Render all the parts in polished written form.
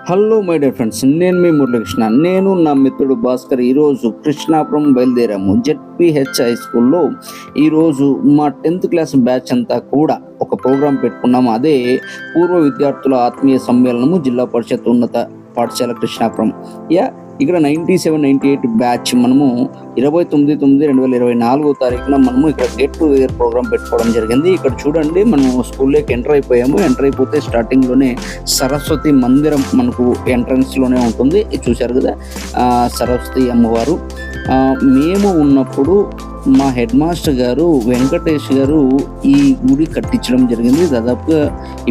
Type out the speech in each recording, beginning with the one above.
Hello my dear friends, నేను మీ మురళీకృష్ణ. నేను నా మిత్రుడు భాస్కర్ ఈరోజు కృష్ణాపురం బయలుదేరాము. జెడ్పిహెచ్ హై స్కూల్లో ఈరోజు మా 10th క్లాస్ బ్యాచ్ అంతా కూడా ఒక ప్రోగ్రాం పెట్టుకున్నాము. అదే పూర్వ విద్యార్థుల ఆత్మీయ సమ్మేళనము, జిల్లా పరిషత్ ఉన్నత పాఠశాల కృష్ణాపురం. ఇక్కడ 97-98 బ్యాచ్ మనము 29/9/2024 మనము ఇక్కడ గెట్ టుగెదర్ ప్రోగ్రామ్ పెట్టుకోవడం జరిగింది. ఇక్కడ చూడండి, మనము స్కూల్లోకి ఎంటర్ అయిపోయాము. ఎంటర్ అయిపోతే స్టార్టింగ్లోనే సరస్వతి మందిరం మనకు ఎంట్రన్స్లోనే ఉంటుంది. చూశారు కదా, సరస్వతి అమ్మవారు. మేము ఉన్నప్పుడు మా హెడ్ మాస్టర్ గారు వెంకటేష్ గారు ఈ గుడి కట్టించడం జరిగింది. దాదాపుగా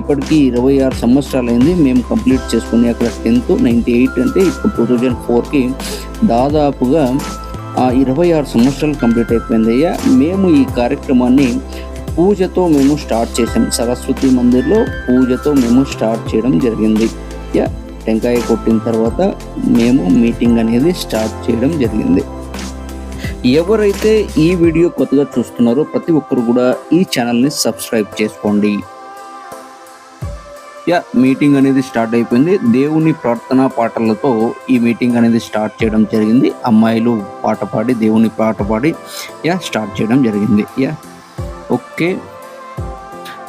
ఇప్పటికీ 26 సంవత్సరాలైంది మేము కంప్లీట్ చేసుకుని. అక్కడ 10th 98 అంటే ఇప్పుడు 2004కి దాదాపుగా 26 సంవత్సరాలు కంప్లీట్ అయిపోయింది. మేము ఈ కార్యక్రమాన్ని పూజతో మేము స్టార్ట్ చేసాం. సరస్వతి మందిర్లో పూజతో మేము స్టార్ట్ చేయడం జరిగింది. టెంకాయ కొట్టిన తర్వాత మేము మీటింగ్ అనేది స్టార్ట్ చేయడం జరిగింది. ఎవరైతే ఈ వీడియో కొత్తగా చూస్తున్నారో ప్రతి ఒక్కరు కూడా ఈ ఛానల్ని సబ్స్క్రైబ్ చేసుకోండి. మీటింగ్ అనేది స్టార్ట్ అయిపోయింది. దేవుని ప్రార్థనా పాటలతో ఈ మీటింగ్ అనేది స్టార్ట్ చేయడం జరిగింది. అమ్మాయిలు పాట పాడి, దేవుని పాట పాడి స్టార్ట్ చేయడం జరిగింది. ఓకే,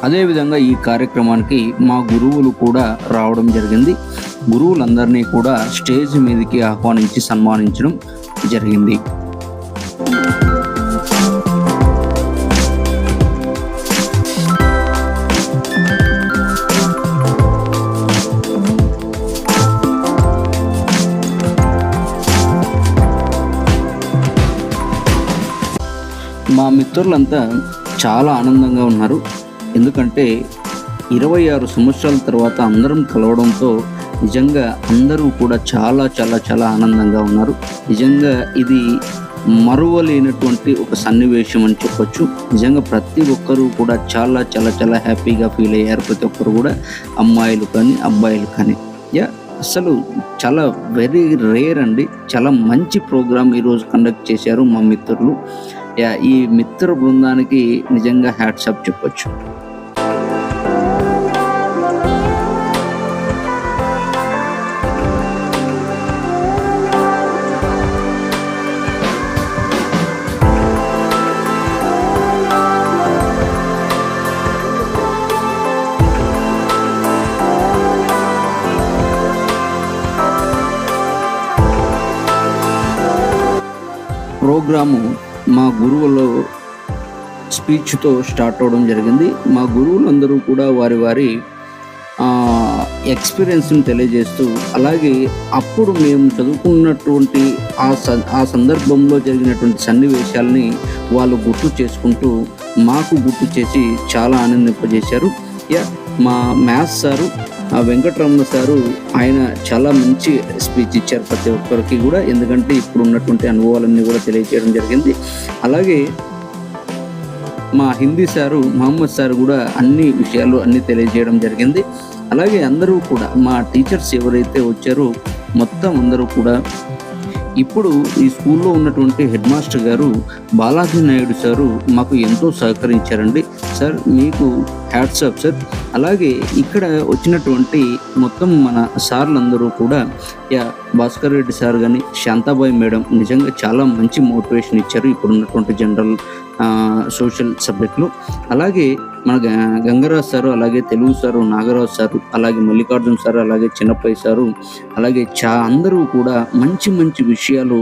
అదేవిధంగా ఈ కార్యక్రమానికి మా గురువులు కూడా రావడం జరిగింది. గురువులందరినీ కూడా స్టేజ్ మీదకి ఆహ్వానించి సన్మానించడం జరిగింది. మా మిత్రులంతా చాలా ఆనందంగా ఉన్నారు. ఎందుకంటే 26 సంవత్సరాల తర్వాత అందరం కలవడంతో నిజంగా అందరూ కూడా చాలా చాలా చాలా ఆనందంగా ఉన్నారు. నిజంగా ఇది మరువలేనటువంటి ఒక సన్నివేశం అని చెప్పొచ్చు. నిజంగా ప్రతి ఒక్కరూ కూడా చాలా చాలా చాలా హ్యాపీగా ఫీల్ అయ్యారు. ప్రతి ఒక్కరు కూడా, అమ్మాయిలు కానీ అబ్బాయిలు కానీ. అసలు చాలా వెరీ రేర్ అండి. చాలా మంచి ప్రోగ్రామ్ ఈరోజు కండక్ట్ చేశారు మా మిత్రులు. ఈ మిత్ర బృందానికి నిజంగా హ్యాట్స్ ఆఫ్ చెప్పొచ్చు. ప్రోగ్రాము మా గురువుల స్పీచ్తో స్టార్ట్ అవ్వడం జరిగింది. మా గురువులందరూ కూడా వారి వారి ఎక్స్పీరియన్స్ని తెలియజేస్తూ, అలాగే అప్పుడు మేము చదువుకున్నటువంటి ఆ సందర్భంలో జరిగినటువంటి సన్నివేశాలని వాళ్ళు గుర్తు చేసుకుంటూ మాకు గుర్తు చేసి చాలా ఆనందింపజేశారు. మా మ్యాథ్స్ సారు వెంకటరమణ సారు, ఆయన చాలా మంచి స్పీచ్ ఇచ్చారు ప్రతి ఒక్కరికి కూడా. ఎందుకంటే ఇప్పుడు ఉన్నటువంటి అనుభవాలన్నీ కూడా తెలియజేయడం జరిగింది. అలాగే మా హిందీ సారు మహమ్మద్ సార్ కూడా అన్ని విషయాలు అన్నీ తెలియజేయడం జరిగింది. అలాగే అందరూ కూడా మా టీచర్స్ ఎవరైతే వచ్చారో మొత్తం అందరూ కూడా, ఇప్పుడు ఈ స్కూల్లో ఉన్నటువంటి హెడ్ మాస్టర్ గారు బాలాజీ నాయుడు సారు మాకు ఎంతో సహకరించారండి. సార్, మీకు హ్యాట్స్ ఆఫ్ సార్. అలాగే ఇక్కడ వచ్చినటువంటి మొత్తం మన సార్లందరూ కూడా, భాస్కర్ రెడ్డి సార్ కానీ, శాంతాబాయి మేడం నిజంగా చాలా మంచి మోటివేషన్ ఇచ్చారు ఇప్పుడు ఉన్నటువంటి జనరల్ సోషల్ సబ్జెక్టులు. అలాగే మన గంగరాజ్ సారు, అలాగే తెలుగు సారు నాగరాజు సారు, అలాగే మల్లికార్జున సారు, అలాగే చిన్నప్పయ్య సారు, అలాగే అందరూ కూడా మంచి మంచి విషయాలు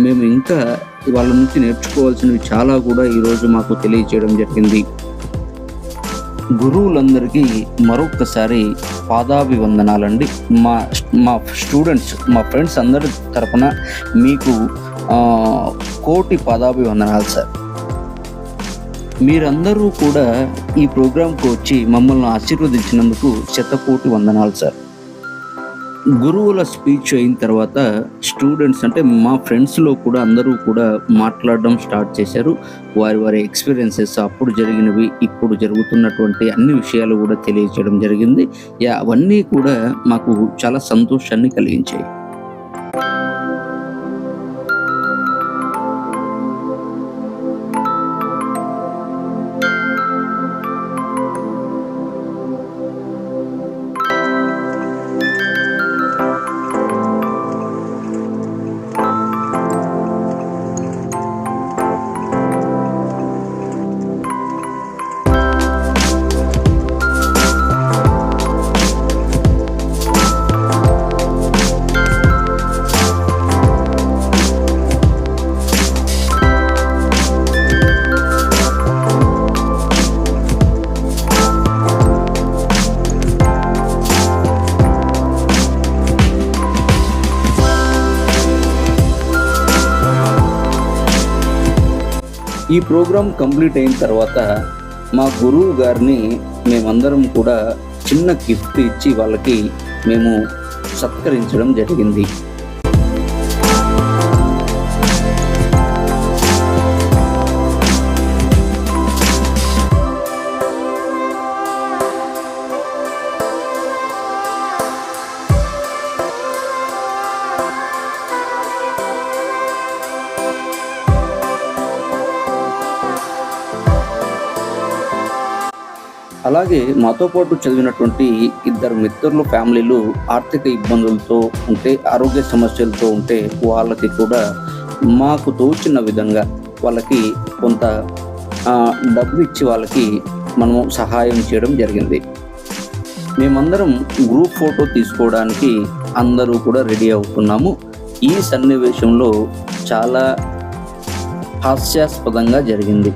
మేము ఇంకా వాళ్ళ నుంచి నేర్చుకోవాల్సినవి చాలా కూడా ఈరోజు మాకు తెలియజేయడం జరిగింది. గురువులందరికీ మరొక్కసారి పాదాభివందనాలండి. మా స్టూడెంట్స్, మా ఫ్రెండ్స్ అందరి తరపున మీకు కోటి పాదాభివందనాలు సార్. మీరందరూ కూడా ఈ ప్రోగ్రాంకు వచ్చి మమ్మల్ని ఆశీర్వదించినందుకు శతకోటి వందనాలు సార్. గురువుల స్పీచ్ అయిన తర్వాత స్టూడెంట్స్, అంటే మా ఫ్రెండ్స్లో కూడా అందరూ కూడా మాట్లాడడం స్టార్ట్ చేశారు. వారి వారి ఎక్స్పీరియన్సెస్, అప్పుడు జరిగినవి, ఇప్పుడు జరుగుతున్నటువంటి అన్ని విషయాలు కూడా తెలియజేయడం జరిగింది. అవన్నీ కూడా మాకు చాలా సంతోషాన్ని కలిగించాయి. ఈ ప్రోగ్రాం కంప్లీట్ అయిన తర్వాత మా గురువు గారిని మేమందరం కూడా చిన్న గిఫ్ట్ ఇచ్చి వాళ్ళకి మేము సత్కరించడం జరిగింది. అలాగే మాతో పాటు చదివినటువంటి ఇద్దరు మిత్రులు ఫ్యామిలీలు ఆర్థిక ఇబ్బందులతో ఉంటే, ఆరోగ్య సమస్యలతో ఉంటే వాళ్ళకి కూడా మాకు తోచిన విధంగా వాళ్ళకి కొంత డబ్బు ఇచ్చి వాళ్ళకి మనము సహాయం చేయడం జరిగింది. మేమందరం గ్రూప్ ఫోటో తీసుకోవడానికి అందరూ కూడా రెడీ అవుతున్నాము. ఈ సన్నివేశంలో చాలా హాస్యాస్పదంగా జరిగింది.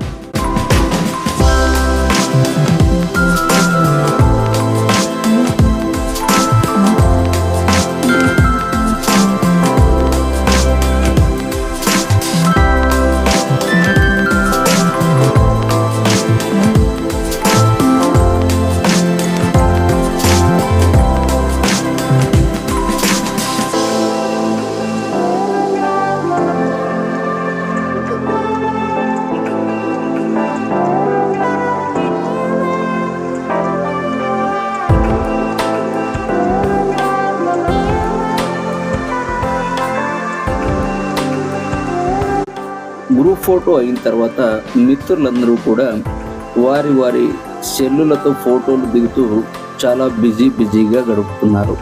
గ్రూప్ ఫోటో అయిన తర్వాత మిత్రులందరూ కూడా వారి వారి సెల్లులతో ఫోటోలు దిగుతూ చాలా బిజీగా గడుపుతున్నారు.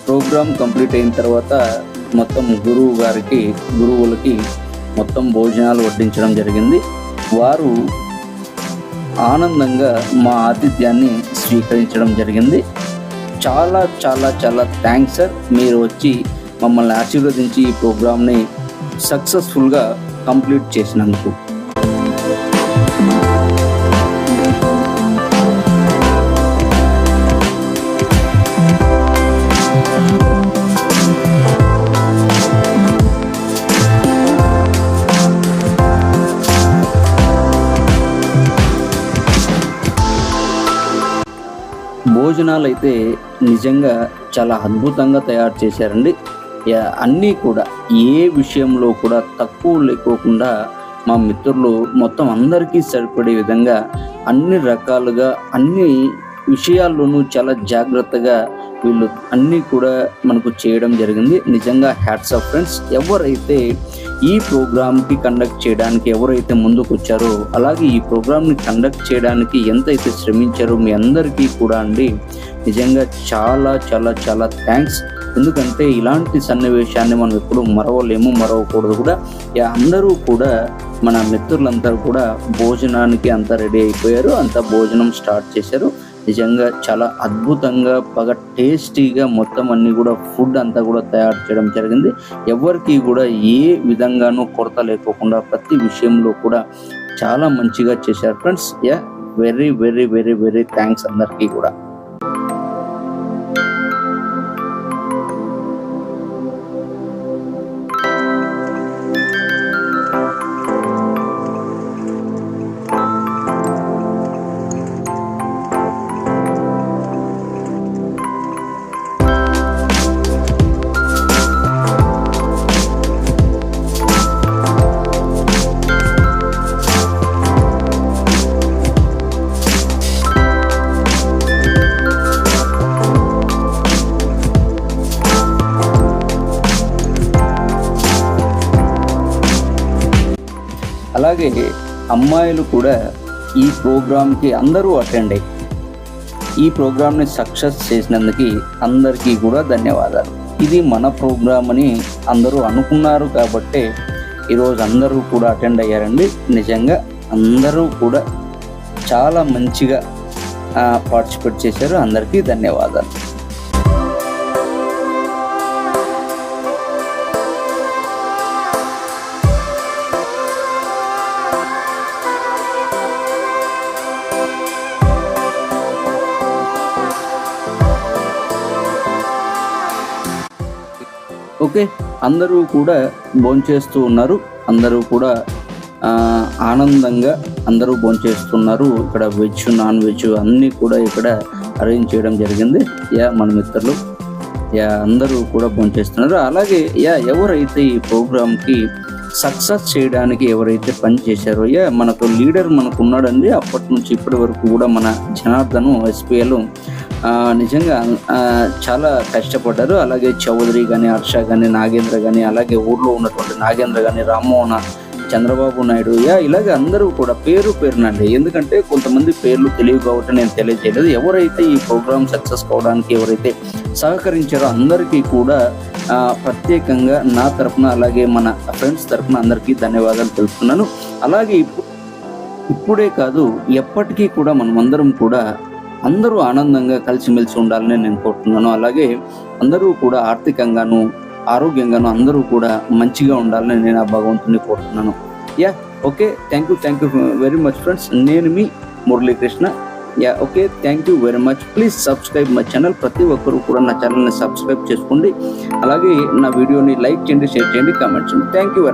ప్రోగ్రామ్ కంప్లీట్ అయిన తర్వాత మొత్తం గురువులకి మొత్తం భోజనాలు వడ్డించడం జరిగింది. వారు ఆనందంగా మా ఆతిథ్యాన్ని స్వీకరించడం జరిగింది. చాలా చాలా చాలా థ్యాంక్స్ సార్, మీరు వచ్చి మమ్మల్ని ఆశీర్వదించి ఈ ప్రోగ్రామ్ని సక్సెస్ఫుల్గా కంప్లీట్ చేసినందుకు. భోజనాలు అయితే నిజంగా చాలా అద్భుతంగా తయారు చేశారండి. అన్నీ కూడా ఏ విషయంలో కూడా తక్కువ లేకోకుండా మా మిత్రులు మొత్తం అందరికీ సరిపడే విధంగా అన్ని రకాలుగా అన్ని విషయాల్లోనూ చాలా జాగ్రత్తగా వీళ్ళు అన్నీ కూడా మనకు చేయడం జరిగింది. నిజంగా హ్యాట్స్ ఆఫ్ ఫ్రెండ్స్. ఎవరైతే ఈ ప్రోగ్రామ్కి కండక్ట్ చేయడానికి ఎవరైతే ముందుకు వచ్చారో, అలాగే ఈ ప్రోగ్రామ్ని కండక్ట్ చేయడానికి ఎంతైతే శ్రమించారో మీ అందరికీ కూడా అండి నిజంగా చాలా చాలా చాలా థ్యాంక్స్. ఎందుకంటే ఇలాంటి సన్నివేశాన్ని మనం ఎప్పుడు మరవకూడదు కూడా. అందరూ కూడా మన మిత్రులందరూ కూడా భోజనానికి అంతా రెడీ అయిపోయారు, అంతా భోజనం స్టార్ట్ చేశారు. నిజంగా చాలా అద్భుతంగా బాగా టేస్టీగా మొత్తం అన్ని కూడా ఫుడ్ అంతా కూడా తయారు చేయడం జరిగింది. ఎవరికి కూడా ఏ విధంగానూ కొరత లేకోకుండా ప్రతి విషయంలో కూడా చాలా మంచిగా చేశారు friends. Very very very very thanks అందరికీ కూడా. అలాగే అమ్మాయిలు కూడా ఈ ప్రోగ్రామ్కి అందరూ అటెండ్ అయ్యి ఈ ప్రోగ్రామ్ని సక్సెస్ చేసినందుకు అందరికీ కూడా ధన్యవాదాలు. ఇది మన ప్రోగ్రామ్ అని అందరూ అనుకున్నారు కాబట్టే ఈరోజు అందరూ కూడా అటెండ్ అయ్యారండి. నిజంగా అందరూ కూడా చాలా మంచిగా పార్టిసిపేట్ చేశారు. అందరికీ ధన్యవాదాలు. ఓకే, అందరూ కూడా భోంచేస్తూ ఉన్నారు. అందరూ కూడా ఆనందంగా అందరూ భోంచేస్తున్నారు. ఇక్కడ వెజ్, నాన్ వెజ్ అన్నీ కూడా ఇక్కడ అరేంజ్ చేయడం జరిగింది. మన మిత్రులు అందరూ కూడా భోంచేస్తున్నారు. అలాగే ఎవరైతే ఈ ప్రోగ్రామ్కి సక్సెస్ చేయడానికి ఎవరైతే పని చేశారో మనకు లీడర్ మనకు ఉన్నాడండి. అప్పటి నుంచి ఇప్పటి వరకు కూడా మన జనార్దన్ ఎస్పీఎల్ నిజంగా చాలా కష్టపడ్డారు. అలాగే చౌదరి కానీ, హర్ష కానీ, నాగేంద్ర కానీ, అలాగే ఊర్లో ఉన్నటువంటి నాగేంద్ర కానీ, రామ్మోహన్, చంద్రబాబు నాయుడు ఇలాగే అందరూ కూడా పేరునండి. ఎందుకంటే కొంతమంది పేర్లు తెలియదు కాబట్టి నేను తెలియజేయలేదు. ఎవరైతే ఈ ప్రోగ్రామ్ సక్సెస్ కావడానికి ఎవరైతే సహకరించారో అందరికీ కూడా ప్రత్యేకంగా నా తరఫున అలాగే మన ఫ్రెండ్స్ తరఫున అందరికీ ధన్యవాదాలు తెలుపుతున్నాను. అలాగే ఇప్పుడే కాదు, ఎప్పటికీ కూడా మనమందరం కూడా అందరూ ఆనందంగా కలిసిమెలిసి ఉండాలని నేను కోరుతున్నాను. అలాగే అందరూ కూడా ఆర్థికంగాను, ఆరోగ్యంగాను అందరూ కూడా మంచిగా ఉండాలని నేను ఆ భగవంతుని కోరుతున్నాను. Okay, thank you very much friends. నేను మీ Muralikrishna. Okay, thank you very much. Please subscribe my channel. ప్రతి ఒక్కరు కూడా నా ఛానల్ని సబ్స్క్రైబ్ చేసుకోండి. అలాగే నా వీడియోని లైక్ చేయండి, షేర్ చేయండి, కామెంట్ చేయండి. Thank you.